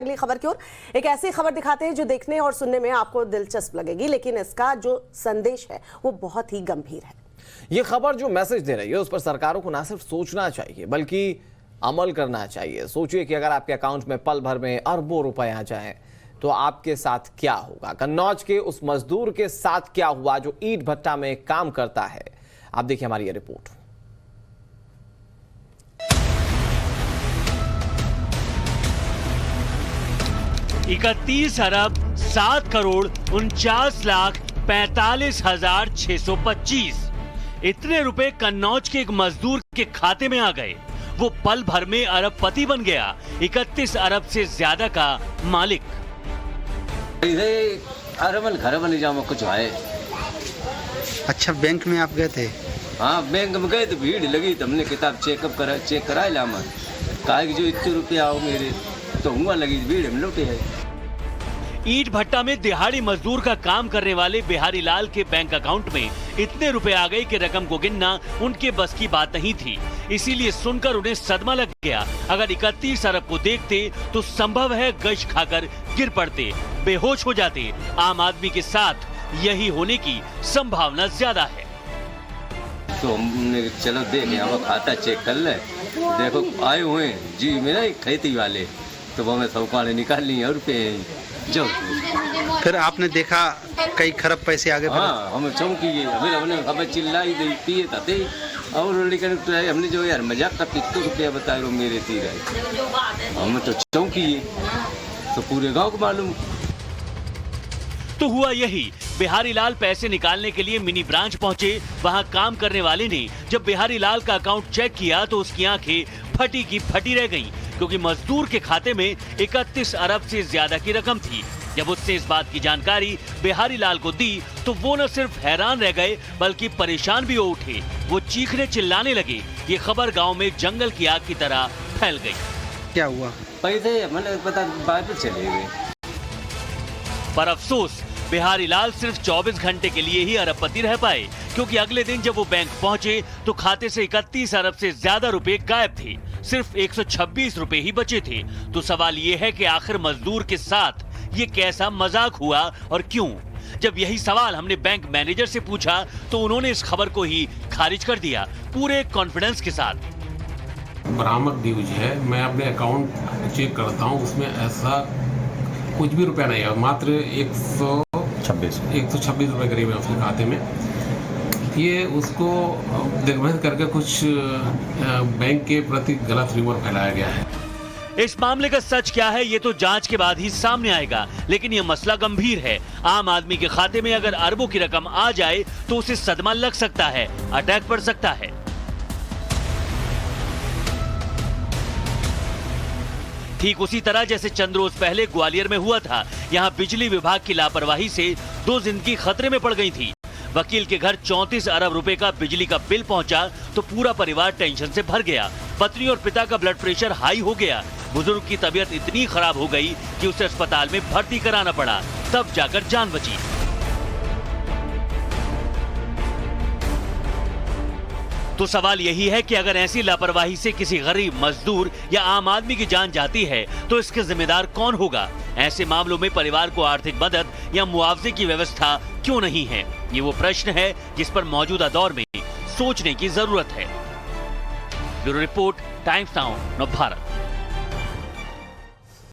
अगली खबर की ओर एक ऐसी खबर दिखाते हैं जो देखने और सुनने में आपको दिलचस्प लगेगी, लेकिन इसका जो संदेश है वो बहुत ही गंभीर है। ये खबर जो मैसेज दे रही है उस पर सरकारों को ना सिर्फ सोचना चाहिए बल्कि अमल करना चाहिए। सोचिए कि अगर आपके अकाउंट में पल भर में अरबों रुपए आ जाएं तो आपके साथ क्या होगा। कन्नौज के उस मजदूर के साथ क्या हुआ जो ईंट भट्टा में काम करता है, आप देखिए हमारी ये रिपोर्ट। इकतीस अरब 7 करोड़ 49,45,625 इतने रुपए कन्नौज के एक मजदूर के खाते में आ गए। वो पल भर में अरबपति बन गया, 31 अरब से ज्यादा का मालिक। अरबन घर बन जाओ कुछ है। अच्छा, बैंक में आप गए थे? हाँ, बैंक में गए तो भीड़ लगी तो हमने किताब चेक कराए लामा कहा कि जो इतने रुपये आओ मेरे तो हुआ लगी भीड़ हम लौटे है। ईंट भट्टा में दिहाड़ी मजदूर का काम करने वाले बिहारी लाल के बैंक अकाउंट में इतने रुपए आ गए कि रकम को गिनना उनके बस की बात नहीं थी। इसीलिए सुनकर उन्हें सदमा लग गया। अगर 31 अरब को देखते तो संभव है गश खाकर गिर पड़ते, बेहोश हो जाते। आम आदमी के साथ यही होने की संभावना ज्यादा है। तो हमने चलो देखे हम खाता चेक कर ले, देखो आए हुए जी मेरा खेती वाले तो वो हमें सौकाने निकाल ली और रुपये जो। फिर आपने देखा कई खरब पैसे आगे। हाँ, हमें चौंकी गई, हमने खबर चिल्लाई दी पिए थे और लेकिन तो हमने जो यार मजाक का 100 रुपया बता रहे मेरे तीर है, हमें तो चौंकी तो पूरे गांव को मालूम। तो हुआ यही, बिहारी लाल पैसे निकालने के लिए मिनी ब्रांच पहुंचे। वहां काम करने वाले ने जब बिहारी लाल का अकाउंट चेक किया तो उसकी आंखें फटी की फटी रह गईं, क्योंकि मजदूर के खाते में 31 अरब से ज्यादा की रकम थी। जब उसने इस बात की जानकारी बिहारी लाल को दी तो वो न सिर्फ हैरान रह गए बल्कि परेशान भी हो उठे। वो चीखने चिल्लाने लगे। ये खबर गांव में जंगल की आग की तरह फैल गई। क्या हुआ? पैसे मैंने पता बाद चले गए। पर अफसोस बिहारी लाल सिर्फ 24 घंटे के लिए ही अरबपति रह पाए, क्योंकि अगले दिन जब वो बैंक पहुंचे तो खाते से 31 अरब से ज्यादा रुपए गायब थे। सिर्फ 126 रुपए ही बचे थे। तो सवाल ये है कि आखिर मजदूर के साथ ये कैसा मजाक हुआ और क्यों? जब यही सवाल हमने बैंक मैनेजर से पूछा तो उन्होंने इस खबर को ही खारिज कर दिया, पूरे कॉन्फिडेंस के साथ। भ्रामक न्यूज है। मैं अपने अकाउंट चेक करता हूँ, उसमें ऐसा कुछ भी रुपया नहीं है, मात्र 126 रुपए करीब है उसके खाते में। ये उसको देखभाल करके कुछ बैंक के प्रति गलत र्यूमर फैलाया गया है। इस मामले का सच क्या है ये तो जांच के बाद ही सामने आएगा, लेकिन ये मसला गंभीर है। आम आदमी के खाते में अगर अरबों की रकम आ जाए तो उसे सदमा लग सकता है, अटैक पड़ सकता है। ठीक उसी तरह जैसे चंद रोज पहले ग्वालियर में हुआ था। यहाँ बिजली विभाग की लापरवाही से 2 जिंदगी खतरे में पड़ गई थी। वकील के घर 34 अरब रुपए का बिजली का बिल पहुंचा तो पूरा परिवार टेंशन से भर गया। पत्नी और पिता का ब्लड प्रेशर हाई हो गया। बुजुर्ग की तबीयत इतनी खराब हो गई कि उसे अस्पताल में भर्ती कराना पड़ा, तब जाकर जान बची। तो सवाल यही है कि अगर ऐसी लापरवाही से किसी गरीब मजदूर या आम आदमी की जान जाती है तो इसके जिम्मेदार कौन होगा? ऐसे मामलों में परिवार को आर्थिक मदद या मुआवजे की व्यवस्था क्यों नहीं है? ये वो प्रश्न है जिस पर मौजूदा दौर में सोचने की जरूरत है। ब्यूरो रिपोर्ट, टाइम्स नाउ, नव भारत।